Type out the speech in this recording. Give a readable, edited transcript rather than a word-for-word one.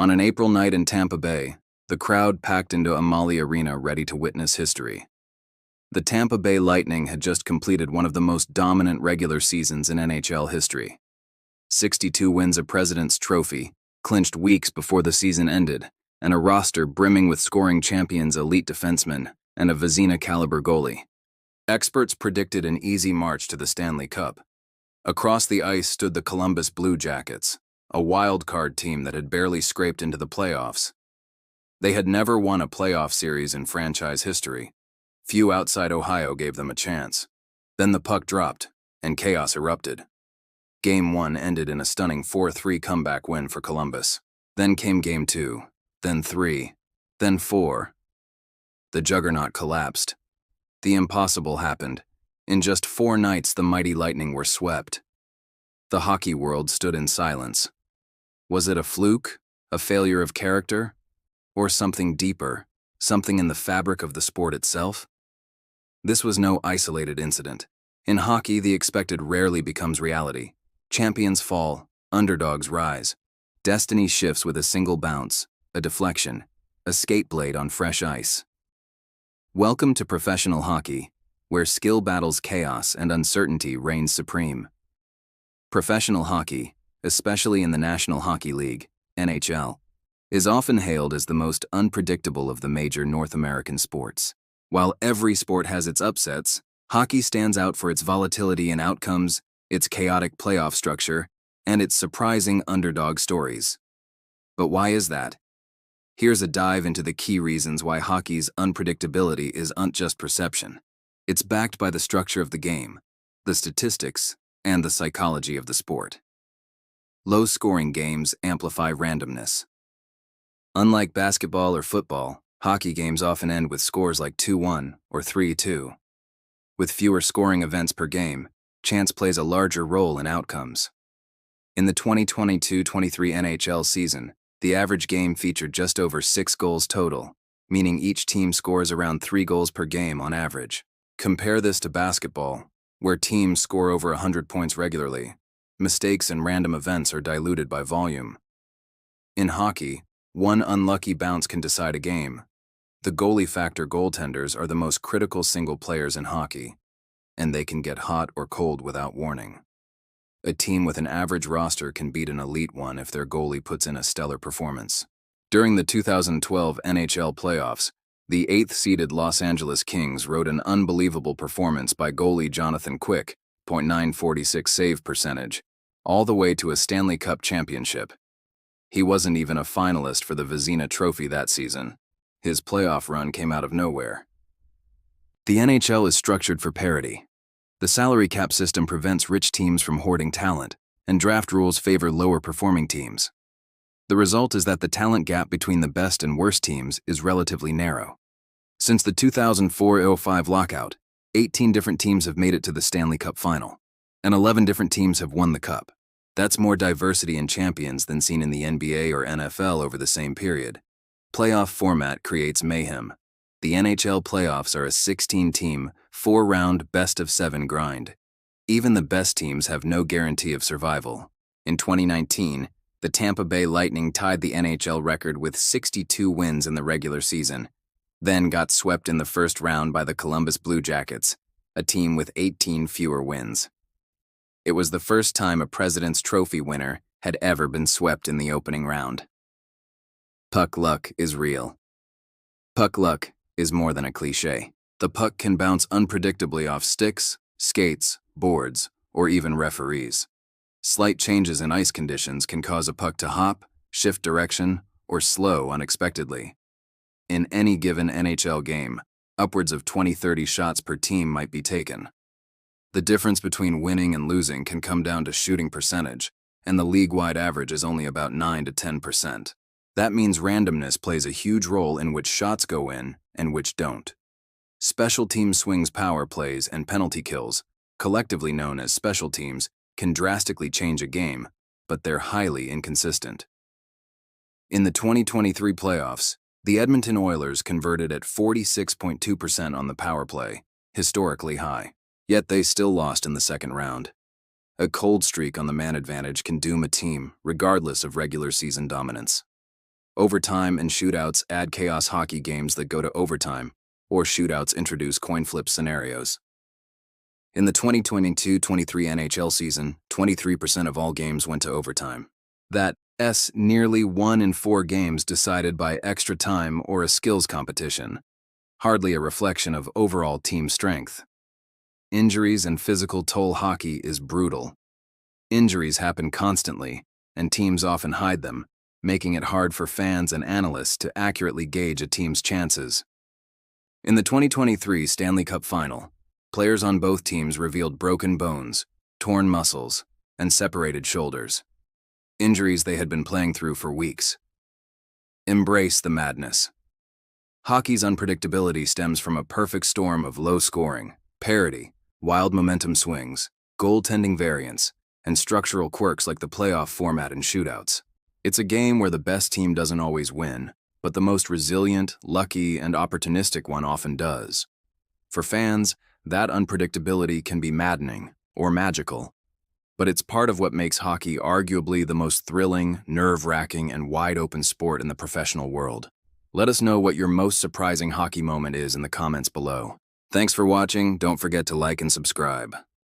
On an April night in Tampa Bay, the crowd packed into Amalie Arena ready to witness history. The Tampa Bay Lightning had just completed one of the most dominant regular seasons in NHL history. 62 wins, a President's Trophy, clinched weeks before the season ended, and a roster brimming with scoring champions, elite defensemen, and a Vezina-caliber goalie. Experts predicted an easy march to the Stanley Cup. Across the ice stood the Columbus Blue Jackets, a wild-card team that had barely scraped into the playoffs. They had never won a playoff series in franchise history. Few outside Ohio gave them a chance. Then the puck dropped, and chaos erupted. Game 1 ended in a stunning 4-3 comeback win for Columbus. Then came Game 2, then 3, then 4. The juggernaut collapsed. The impossible happened. In just 4 nights, the mighty Lightning were swept. The hockey world stood in silence. Was it a fluke, a failure of character, or something deeper, something in the fabric of the sport itself? This was no isolated incident. In hockey, the expected rarely becomes reality. Champions fall, underdogs rise. Destiny shifts with a single bounce, a deflection, a skate blade on fresh ice. Welcome to professional hockey, where skill battles chaos and uncertainty reigns supreme. Professional hockey, especially in the National Hockey League, NHL, is often hailed as the most unpredictable of the major North American sports. While every sport has its upsets, hockey stands out for its volatility in outcomes, its chaotic playoff structure, and its surprising underdog stories. But why is that? Here's a dive into the key reasons why hockey's unpredictability isn't just perception. It's backed by the structure of the game, the statistics, and the psychology of the sport. Low-scoring games amplify randomness. Unlike basketball or football, hockey games often end with scores like 2-1 or 3-2. With fewer scoring events per game, chance plays a larger role in outcomes. In the 2022-23 NHL season, the average game featured just over 6 goals total, meaning each team scores around 3 goals per game on average. Compare this to basketball, where teams score over 100 points regularly. Mistakes and random events are diluted by volume. In hockey, one unlucky bounce can decide a game. The goalie factor goaltenders are the most critical single players in hockey, and they can get hot or cold without warning. A team with an average roster can beat an elite one if their goalie puts in a stellar performance. During the 2012 NHL playoffs, the 8th-seeded Los Angeles Kings rode an unbelievable performance by goalie Jonathan Quick, .946 save percentage, all the way to a Stanley Cup championship. He wasn't even a finalist for the Vezina Trophy that season. His playoff run came out of nowhere. The NHL is structured for parity. The salary cap system prevents rich teams from hoarding talent, and draft rules favor lower-performing teams. The result is that the talent gap between the best and worst teams is relatively narrow. Since the 2004-05 lockout, 18 different teams have made it to the Stanley Cup final, and 11 different teams have won the Cup. That's more diversity in champions than seen in the NBA or NFL over the same period. Playoff format creates mayhem. The NHL playoffs are a 16-team, 4-round, best-of-7 grind. Even the best teams have no guarantee of survival. In 2019, the Tampa Bay Lightning tied the NHL record with 62 wins in the regular season, then got swept in the first round by the Columbus Blue Jackets, a team with 18 fewer wins. It was the first time a President's Trophy winner had ever been swept in the opening round. Puck luck is real. Puck luck is more than a cliché. The puck can bounce unpredictably off sticks, skates, boards, or even referees. Slight changes in ice conditions can cause a puck to hop, shift direction, or slow unexpectedly. In any given NHL game, upwards of 20-30 shots per team might be taken. The difference between winning and losing can come down to shooting percentage, and the league-wide average is only about 9 to 10%. That means randomness plays a huge role in which shots go in and which don't. Special team swings, power plays, and penalty kills, collectively known as special teams, can drastically change a game, but they're highly inconsistent. In the 2023 playoffs, the Edmonton Oilers converted at 46.2% on the power play, historically high. Yet they still lost in the second round. A cold streak on the man advantage can doom a team, regardless of regular season dominance. Overtime and shootouts add chaos. Hockey games that go to overtime or shootouts introduce coin flip scenarios. In the 2022-23 NHL season, 23% of all games went to overtime. That's nearly 1 in 4 games decided by extra time or a skills competition. Hardly a reflection of overall team strength. Injuries and physical toll. Hockey is brutal. Injuries happen constantly, and teams often hide them, making it hard for fans and analysts to accurately gauge a team's chances. In the 2023 Stanley Cup Final, players on both teams revealed broken bones, torn muscles, and separated shoulders. Injuries they had been playing through for weeks. Embrace the madness. Hockey's unpredictability stems from a perfect storm of low scoring, parity, wild momentum swings, goaltending variance, and structural quirks like the playoff format and shootouts. It's a game where the best team doesn't always win, but the most resilient, lucky, and opportunistic one often does. For fans, that unpredictability can be maddening or magical, but it's part of what makes hockey arguably the most thrilling, nerve-wracking, and wide-open sport in the professional world. Let us know what your most surprising hockey moment is in the comments below. Thanks for watching. Don't forget to like and subscribe.